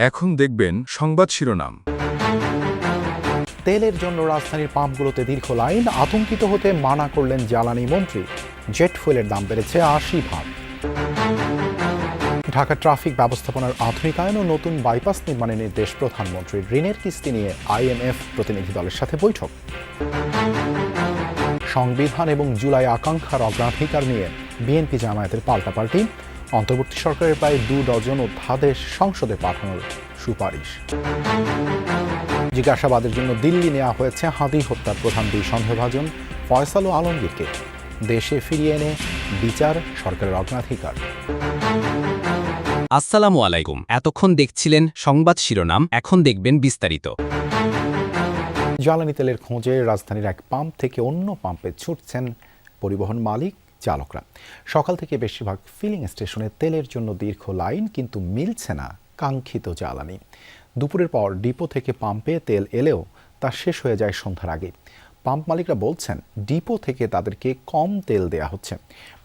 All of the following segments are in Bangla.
এখন দেখবেন সংবাদ শিরোনাম। তেলের জন্য রাজধানীর পাম্পগুলোতে দীর্ঘ লাইন, আতঙ্কিত হতে মানা করলেন জ্বালানি মন্ত্রী। জেট ফুয়েলের দাম বেড়েছে ৮০ ভাগ। ঢাকা ট্রাফিক ব্যবস্থাপনার আধুনিকায়ন ও নতুন বাইপাস নির্মাণের নির্দেশ প্রধানমন্ত্রীর। ঋণের কিস্তি নিয়ে আইএমএফ প্রতিনিধি দলের সাথে বৈঠক। সংবিধান এবং জুলাই আকাঙ্ক্ষার অগ্রাধিকার নিয়ে বিএনপি জামায়াতের পাল্টাপাল্টি। অন্তর্বর্তী সরকারের প্রায় ২ ডজন অধ্যাদেশ সংসদে পাঠানোর সুপারিশ। জিজ্ঞাসাবাদের জন্য দিল্লি নেওয়া হয়েছে হাদি হত্যার প্রধান ২ সন্দেহভাজন ফয়সাল ও আলমগীরকে। দেশে ফিরিয়ে এনে বিচার সরকারের অগ্রাধিকার। আসসালামু আলাইকুম। এতক্ষণ দেখছিলেন সংবাদ শিরোনাম, এখন দেখবেন বিস্তারিত। জ্বালানি তেলের খোঁজে রাজধানীর এক পাম্প থেকে অন্য পাম্পে ছুটছেন পরিবহন মালিক চালকরা। সকাল থেকে বেশিরভাগ ফিলিং স্টেশনে তেলের জন্য দীর্ঘ লাইন, কিন্তু মিলছে না কাঙ্ক্ষিত জ্বালানি। দুপুরের পর ডিপো থেকে পাম্পে তেল এলেও তা শেষ হয়ে যায় সন্ধ্যার আগে। পাম্প মালিকরা বলছেন ডিপো থেকে তাদেরকে কম তেল দেয়া হচ্ছে।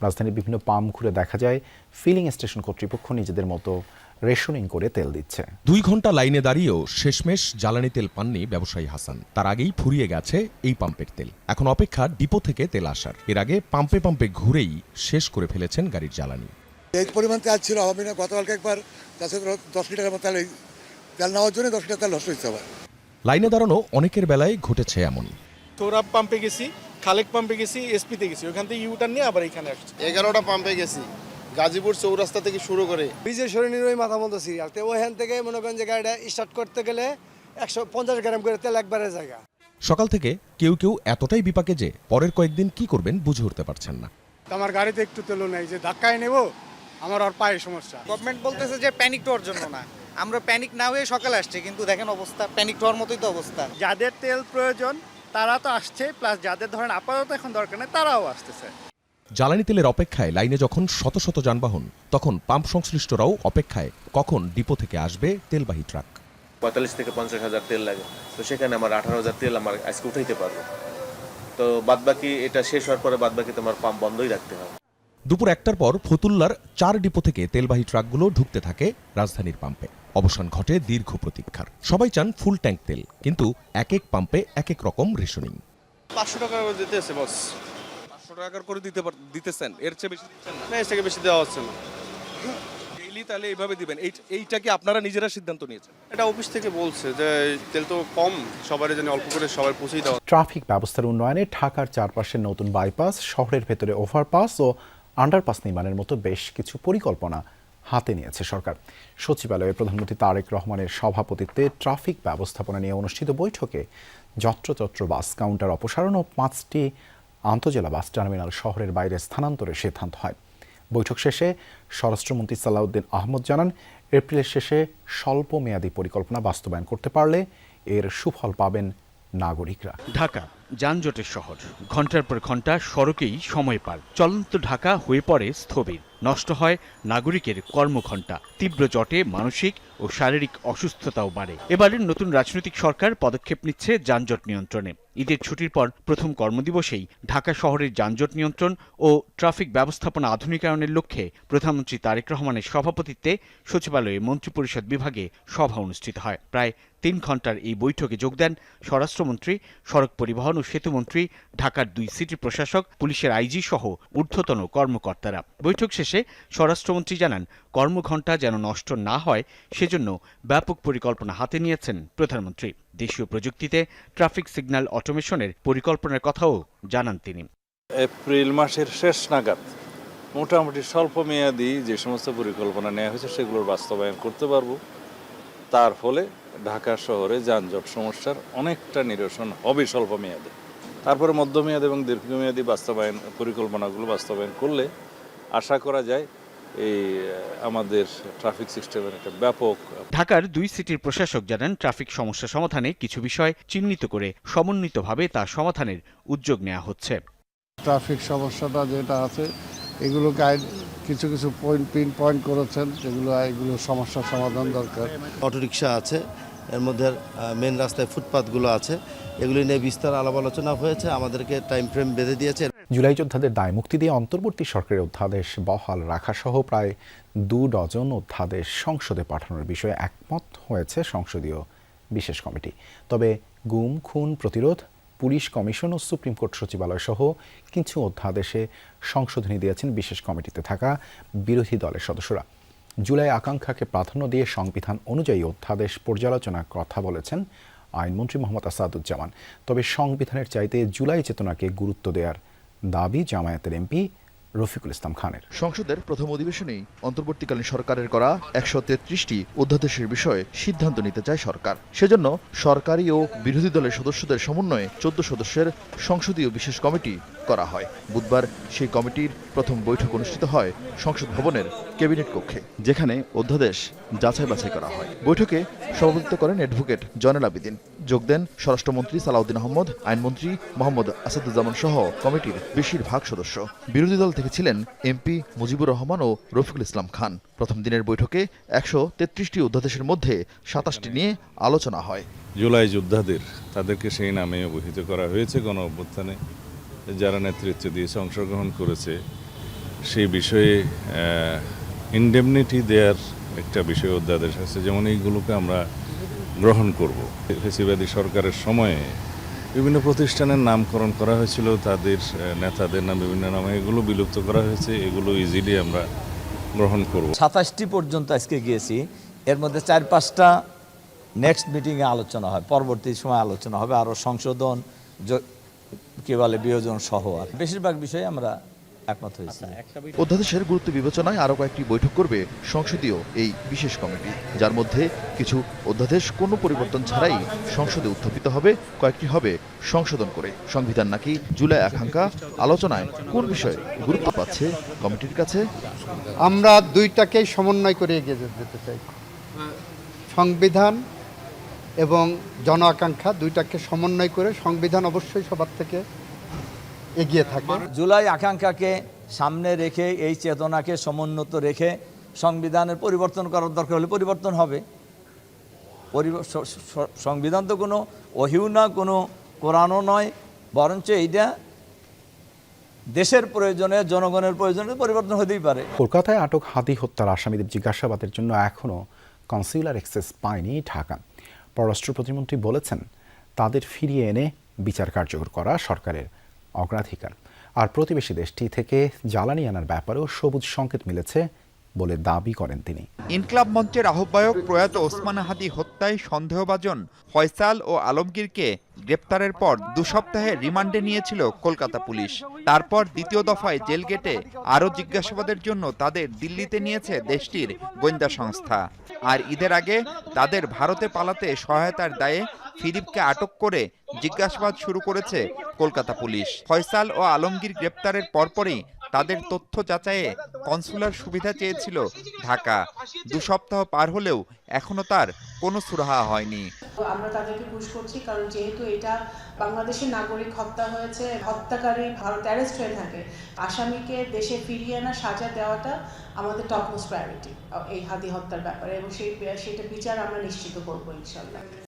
রাজধানীর বিভিন্ন পাম্প ঘুরে দেখা যায় ফিলিং স্টেশন কর্তৃপক্ষ নিজেদের মতো রেশনিং করে তেল দিচ্ছে। ২ ঘন্টা লাইনে দাঁড়িয়েও শেষমেশ জ্বালানি তেল পাননি ব্যবসায়ী হাসান। তার আগেই ফুরিয়ে গেছে এই পাম্পের তেল। এখন অপেক্ষা ডিপো থেকে তেল আসার। এর আগে পাম্পে পাম্পে ঘুরেই শেষ করে ফেলেছেন গাড়ির জ্বালানি। এই পরিমাণ তেল ছিল হবে না। গতকালকে একবার 10 লিটারের মতো তেল নেওয়ার জন্য 10 লিটার তেল নষ্ট হচ্ছে। আবার লাইনে দাঁড়ানো অনেকের বেলায় ঘটেছে এমন। সৌরভ পাম্পে গেছি, খালেক পাম্পে গেছি, এসপিতে গেছি, ওখান থেকে ইউটার্ন নিয়ে আবার এখানে আসছি। 11টা পাম্পে গেছি, গাজীপুর চৌরাস্তা থেকে শুরু করে ব্রিজের সরণির ওই মাথা মতো সিরিয়াল। তো ওইখান থেকে মনে করেন যে গাড়িটা স্টার্ট করতে গেলে 150 গ্রাম করে তেল একবারে জায়গা। সকাল থেকে কেউ কেউ এতটাই বিপাকে যে পরের কয়েকদিন কি করবেন বুঝে উঠতে পারছেন না। আমার গাড়িতে একটু তেলও নেই, যে ধাক্কায় নেব আমার আর পায়ে সমস্যা। গভর্নমেন্ট বলতেছে যে প্যানিক হওয়ার জন্য না, আমরা প্যানিক না হয়ে সকালে আসছি, কিন্তু দেখেন অবস্থা প্যানিক হওয়ার মতোই তো অবস্থা। যাদের তেল প্রয়োজন তারা তো আসছে, প্লাস যাদের ধরেন আপাতত এখন দরকার নেই তারাও আসতেছে। জ্বালানি তেলের অপেক্ষায় লাইনে যখন শত শত যানবাহন, তখন পাম্প সংশ্লিষ্টরাও অপেক্ষায় কখন ডিপো থেকে আসবে তেলবাহী ট্রাক। ৪৫ থেকে ৫০ হাজার তেল লাগে, তো সেখানে আমার ১৮,০০০ তেল আমার আজকে উঠাইতে পারবো। তো বাদবাকি এটা শেষ হওয়ার পরে বাদবাকি তোমার পাম্প বন্ধই রাখতে হবে। দুপুর ১টার পর ফতুল্লার ৪ ডিপো থেকে তেলবাহী ট্রাকগুলো ঢুকতে থাকে রাজধানীর পাম্পে। অবসান ঘটে দীর্ঘ প্রতীক্ষার। সবাই চান ফুল ট্যাঙ্ক তেল, কিন্তু এক এক পাম্পে এক এক রকম রেশনিং। 500 টাকা করে দিতেছে বস। 500 টাকা করে দিতেছেন, এর চেয়ে বেশি দিচ্ছেন না, এর থেকে বেশি দেওয়া হচ্ছে না। ডেইলি তাহলে এইভাবে দিবেন? এইটা কি আপনারা নিজেরা সিদ্ধান্ত নিয়েছেন? এটা অফিস থেকে বলছে যে তেল তো কম, সবারই যেন অল্প করে সবাই পৌঁছেই দেওয়া। ট্রাফিক ব্যবস্থার উন্নয়নে ঢাকার চারপাশে নতুন বাইপাস, শহরের ভেতরে ওভারপাস ও আন্ডারপাস নির্মাণের মতো বেশ কিছু পরিকল্পনা হাতে নিয়েছে সরকার। সচিবালয়ে প্রধানমন্ত্রী তারেক রহমানের সভাপতিত্বে ট্রাফিক ব্যবস্থাপনা নিয়ে অনুষ্ঠিত বৈঠকে যত্রতত্র বাস কাউন্টার অপসারণ ও 5টি আন্তজেলা বাস টার্মিনাল শহরের বাইরে স্থানান্তরের সিদ্ধান্ত হয়। বৈঠক শেষে স্বরাষ্ট্রমন্ত্রী সালাউদ্দিন আহমদ জানান, এপ্রিলের শেষে স্বল্প মেয়াদী পরিকল্পনা বাস্তবায়ন করতে পারলে এর সুফল পাবেন নাগরিকরা। ঢাকা যানজটের শহর, ঘন্টার পর ঘন্টা সড়কেই সময় পার। চলন্ত ঢাকা হয়ে পড়ে স্থবির, নষ্ট হয় নাগরিকের কর্মঘণ্টা। তীব্র জটে মানসিক ও শারীরিক অসুস্থতাও বাড়ে। এবারের নতুন রাজনৈতিক সরকার পদক্ষেপ নিচ্ছে যানজট নিয়ন্ত্রণে। ঈদের ছুটির পর প্রথম কর্মদিবসেই ঢাকা শহরের যানজট নিয়ন্ত্রণ ও ট্রাফিক ব্যবস্থাপনা আধুনিকায়নের লক্ষ্যে প্রধানমন্ত্রী তারেক রহমানের সভাপতিত্বে সচিবালয়ে মন্ত্রিপরিষদ বিভাগে সভা অনুষ্ঠিত হয়। প্রায় 3 ঘন্টার এই বৈঠকে যোগ দেন স্বরাষ্ট্রমন্ত্রী, সড়ক পরিবহন ও সেতুমন্ত্রী, ঢাকার 2 সিটি প্রশাসক, পুলিশের আইজি সহ ঊর্ধ্বতন কর্মকর্তারা। বৈঠক শেষে স্বরাষ্ট্রমন্ত্রী জানান, কর্মঘণ্টা যেন নষ্ট না হয় সেজন্য ব্যাপক পরিকল্পনা হাতে নিয়েছেন প্রধানমন্ত্রী। দেশীয় প্রযুক্তিতে ট্রাফিক সিগন্যাল অটোমেশনের পরিকল্পনার কথাও জানান তিনি। এপ্রিল মাসের শেষ নাগাদ মোটামুটি স্বল্প মেয়াদী যে সমস্ত পরিকল্পনা নেওয়া হয়েছে সেগুলোর বাস্তবায়ন করতে পারবো। তার ফলে ঢাকা শহরে যানজট সমস্যার অনেকটা নিরসন হবে স্বল্প মেয়াদে। তারপরে মধ্যমেয়াদী এবং দীর্ঘমেয়াদী পরিকল্পনাগুলো বাস্তবায়ন করলে আশা করা যায় এই আমাদের ট্রাফিক সিস্টেমের একটা ব্যাপক। ঢাকার 2 সিটির প্রশাসক জানান, ট্রাফিক সমস্যা সমাধানে কিছু বিষয় চিহ্নিত করে সমন্বিতভাবে তা সমাধানের উদ্যোগ নেওয়া হচ্ছে। ট্রাফিক সমস্যাটা যেটা আছে এগুলো গাইড কিছু কিছু পিন পয়েন্ট করেছেন, এগুলো সমস্যার সমাধান দরকার। অটোরিকশা আছে, এর মধ্যে মেন রাস্তায় ফুটপাথগুলো আছে, এগুলি নিয়ে বিস্তার আলাপ আলোচনা হয়েছে। আমাদেরকে টাইম ফ্রেম বেঁধে দিয়েছে। জুলাই যোদ্ধাদের দায় মুক্তি দিয়ে অন্তর্বর্তী সরকারের অধ্যাদেশ বহাল রাখা সহ প্রায় 2 ডজন অধ্যাদেশ সংসদে পাঠানোর বিষয়ে একমত হন হয়েছে সংসদীয় বিশেষ কমিটি। তবে গুম খুন প্রতিরোধ, পুলিশ কমিশন ও সুপ্রিম কোর্ট সচিবালয় সহ কিছু অধ্যাদেশে সংশোধনী দিয়েছেন বিশেষ কমিটিতে থাকা বিরোধী দলের সদস্যরা। জুলাই আকাঙ্ক্ষাকে প্রাধান্য দিয়ে সংবিধান অনুযায়ী অধ্যাদেশ পর্যালোচনার কথা বলেছেন আইনমন্ত্রী মোহাম্মদ আসাদুজ্জামান। তবে সংবিধানের চাইতে জুলাই চেতনাকে গুরুত্ব দেওয়ার দাবি জামায়াতের এমপি রফিকুল ইসলাম খানের। সংসদের প্রথম অধিবেশনেই অন্তর্বর্তীকালীন সরকারের করা 133টি অধ্যাদেশের বিষয়ে সিদ্ধান্ত নিতে চায় সরকার। সেজন্য সরকারি ও বিরোধী দলের সদস্যদের সমন্বয়ে 14 সদস্যের সংসদীয় বিশেষ কমিটি করা হয়। বুধবার সেই কমিটির প্রথম বৈঠক অনুষ্ঠিত হয় সংসদ ভবনের ক্যাবিনেট কক্ষে, যেখানে অধ্যাদেশ যাচাই বাছাই করা হয়। বৈঠকে সভাপতিত্ব করেন অ্যাডভোকেট জয়নুল আবেদিন। যোগ দেন স্বরাষ্ট্রমন্ত্রী সালাউদ্দিন আহমদ, আইনমন্ত্রী মোহাম্মদ আসাদুজ্জামান সহ কমিটির বেশিরভাগ সদস্য। বিরোধী দল থেকে ছিলেন এমপি মুজিবুর রহমান ও রফিকুল ইসলাম খান। প্রথম দিনের বৈঠকে 133টি অধ্যাদেশের মধ্যে 27টি নিয়ে আলোচনা হয়। জুলাই যোদ্ধাদের তাদেরকে সেই নামে অভিহিত করা হয়েছে। গণ অভ্যুত্থানে যারা নেতৃত্ব দিয়েছে, অংশগ্রহণ করেছে, সেই বিষয়ে ইনডেমনিটি দেওয়ার একটা বিষয় অধ্যাদেশ আছে। যেমন এইগুলোকে আমরা গ্রহণ করব। ফ্যাসিবাদী সরকারের সময়ে বিভিন্ন প্রতিষ্ঠানের নামকরণ করা হয়েছিল, তাদের নেতাদের নাম বিভিন্ন নামে, এগুলো বিলুপ্ত করা হয়েছে। এগুলো ইজিলি আমরা গ্রহণ করব। 27টি পর্যন্ত আজকে গিয়েছি। এর মধ্যে 4-5টা নেক্সট মিটিংয়ে আলোচনা হয়, পরবর্তী সময় আলোচনা হবে, আরও সংশোধন কি বলে বিয়োজন সহ। আর বেশিরভাগ বিষয়ে আমরা একমত হয়েছি। অধ্যাদেশের গুরুত্ব বিবেচনায় আরও কয়েকটি বৈঠক করবে সংসদীয় এই বিশেষ কমিটি, যার মধ্যে কিছু অধ্যাদেশ কোনো পরিবর্তন ছাড়াই সংসদে উত্থাপিত হবে, কয়েকটি হবে সংশোধন করে। সংবিধান নাকি জুলাই আকাঙ্ক্ষা আলোচনায় কোন বিষয়ে গুরুত্ব পাচ্ছে কমিটির কাছে? আমরা দুইটাকেই সমন্বয় করে এগিয়ে যেতে চাই। সংবিধান এবং জন আকাঙ্ক্ষা দুইটাকে সমন্বয় করে সংবিধান অবশ্যই সবার থেকে এগিয়ে থাকে। জুলাই আকাঙ্ক্ষাকে সামনে রেখে, এই চেতনাকে সমুন্নত রেখে সংবিধানের পরিবর্তন করার দরকার হলে পরিবর্তন হবে। সংবিধান তো কোনো ওহিও না, কোনো কোরআনও নয়, বরঞ্চ এইটা দেশের প্রয়োজনে, জনগণের প্রয়োজনে পরিবর্তন হতেই পারে। কলকাতায় আটক হাদি হত্যার আসামিদের জিজ্ঞাসাবাদের জন্য এখনও কনসিউলার অ্যাক্সেস পায়নি ঢাকা। পররাষ্ট্র প্রতিমন্ত্রী বলেছেন, তাদের ফিরিয়ে এনে বিচার কার্যকর করা সরকারের অগ্রাধিকার। আর প্রতিবেশী দেশটি থেকে জ্বালানি আনার ব্যাপারেও সবুজ সংকেত মিলেছে বলে দাবি করেন তিনি। ইনকলাব মঞ্চের আহ্বায়ক প্রয়াত ওসমান হাদি হত্যায় সন্দেহভাজন ফয়সাল ও আলমগীরকে গ্রেপ্তারের পর 2 সপ্তাহে রিমান্ডে নিয়েছিল কলকাতা পুলিশ। তারপর দ্বিতীয় দফায় জেল গেটে আরও জিজ্ঞাসাবাদের জন্য তাদের দিল্লিতে নিয়েছে দেশটির গোয়েন্দা সংস্থা। আর ঈদের আগে তাদের ভারতে পালাতে সহায়তার দায়ে ফিলিপকে আটক করে জিজ্ঞাসাবাদ শুরু করেছে কলকাতা পুলিশ। ফয়সাল ও আলমগীর গ্রেপ্তারের পরপরই তাদের তথ্য যাচাইয়ে কনসুলার সুবিধা চেয়েছিল ঢাকা। 2 সপ্তাহ পার হলেও এখনো তার কোনো সুরাহা হয়নি। আমরা তাদেরকে পুশ করছি, কারণ যেহেতু এটা বাংলাদেশের নাগরিক হত্যা হয়েছে, হত্যাকারী ভারতে অ্যারেস্ট হয়ে থাকে, আসামিকে দেশে ফিরিয়ে আনা, সাজা দেওয়াটা আমাদের টপ মোস্ট প্রায়োরিটি এই হাদি হত্যার ব্যাপারে, এবং সেটা বিচার আমরা নিশ্চিত করবো ইনশাআল্লাহ।